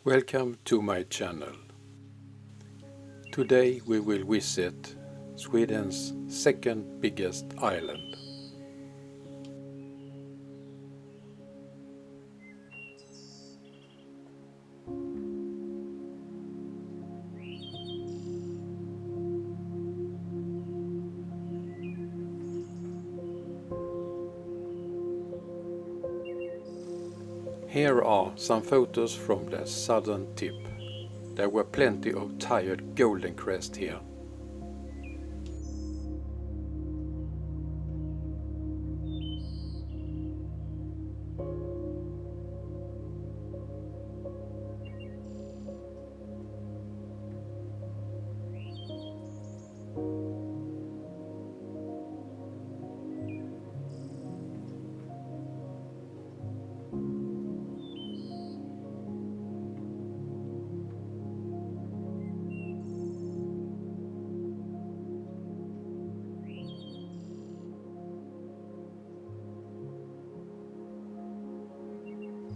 Welcome to my channel. Today we will visit Sweden's second biggest island. Here are some photos from the southern tip. There were plenty of tired golden crest here.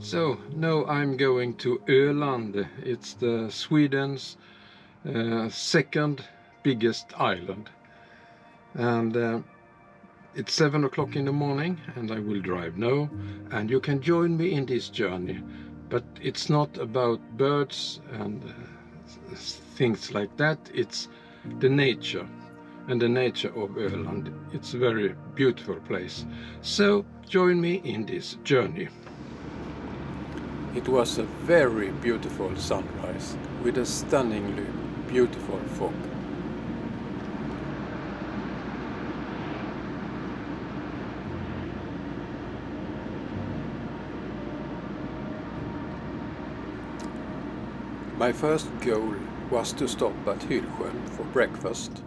So now I'm going to Öland. It's the Sweden's second biggest island, and it's 7 o'clock in the morning and I will drive now, and you can join me in this journey, but it's not about birds and things like that. It's the nature and the nature of Öland. It's a very beautiful place, so join me in this journey. It was a very beautiful sunrise with a stunningly beautiful fog. My first goal was to stop at Hylsjön for breakfast.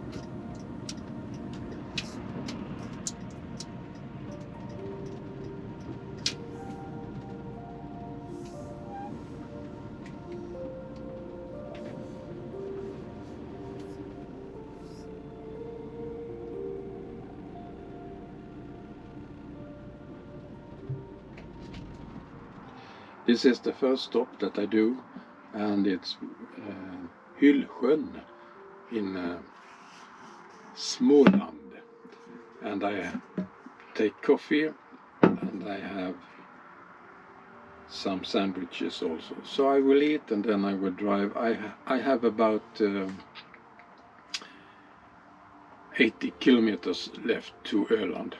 This is the first stop that I do, and it's Hylsjön in Småland, and I take coffee and I have some sandwiches also. So I will eat and then I will drive. I have about 80 kilometers left to Öland.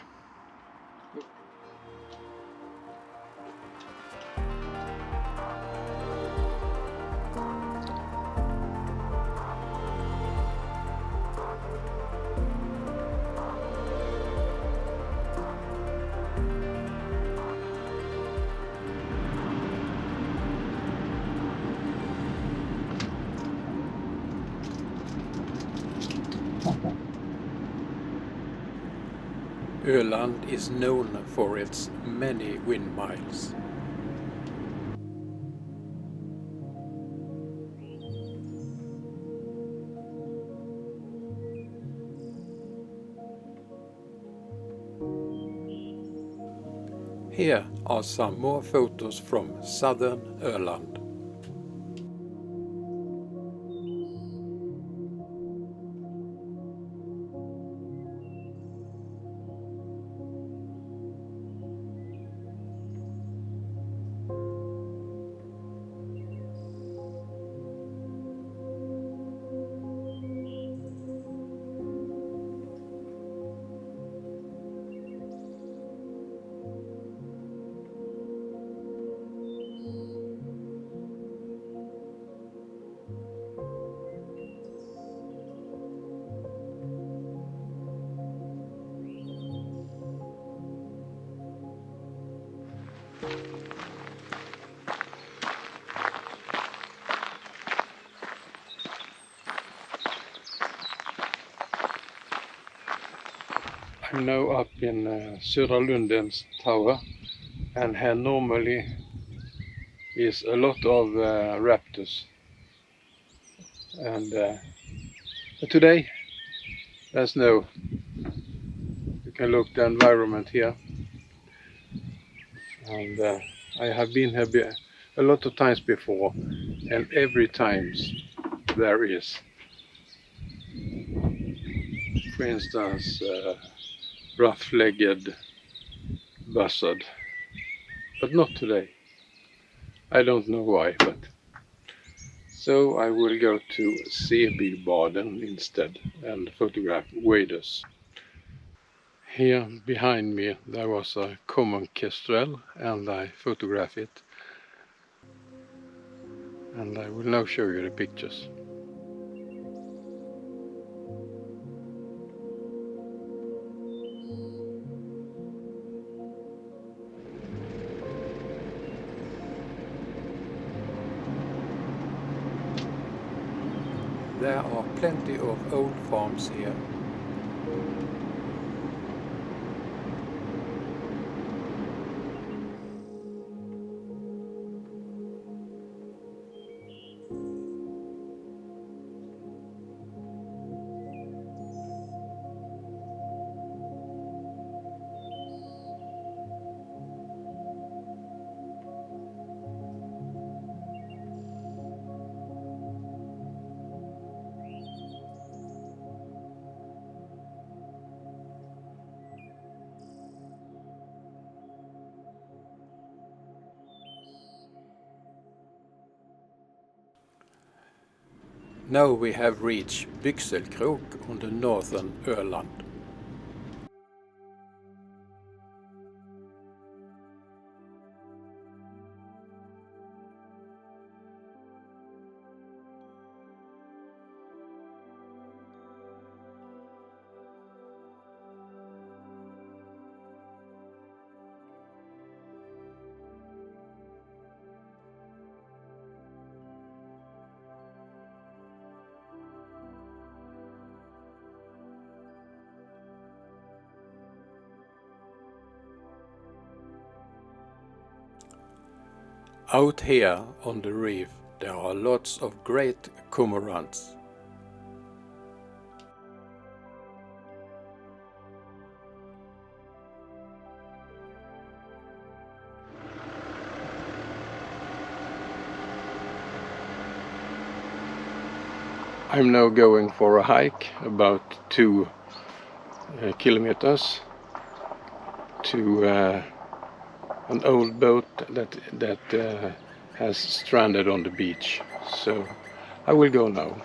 Öland is known for its many windmills. Here are some more photos from southern Öland. I'm now up in Södra Lundens tower, and here normally is a lot of raptors, and today there's no. You can look the environment here, and I have been here a lot of times before, and every time there is, for instance, rough-legged buzzard, but not today. I don't know why, but so I will go to Seebybaden instead and photograph waders. Here behind me there was a common kestrel and I photographed it, and I will now show you the pictures. There are plenty of old farms here. Now we have reached Byxelkrok on the northern Öland. Out here on the reef there are lots of great cormorants. I'm now going for a hike about 2 kilometers to an old boat that has stranded on the beach. So I will go now.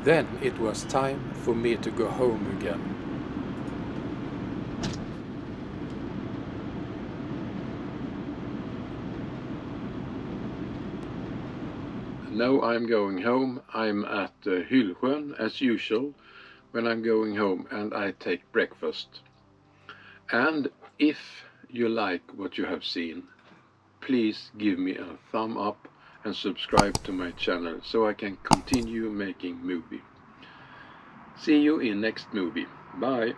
Then it was time for me to go home again. now I'm going home. I'm at Hyllsjön as usual when I'm going home, and I take breakfast. And if you like what you have seen, please give me a thumb up and subscribe to my channel so I can continue making movie. See you in next movie. Bye.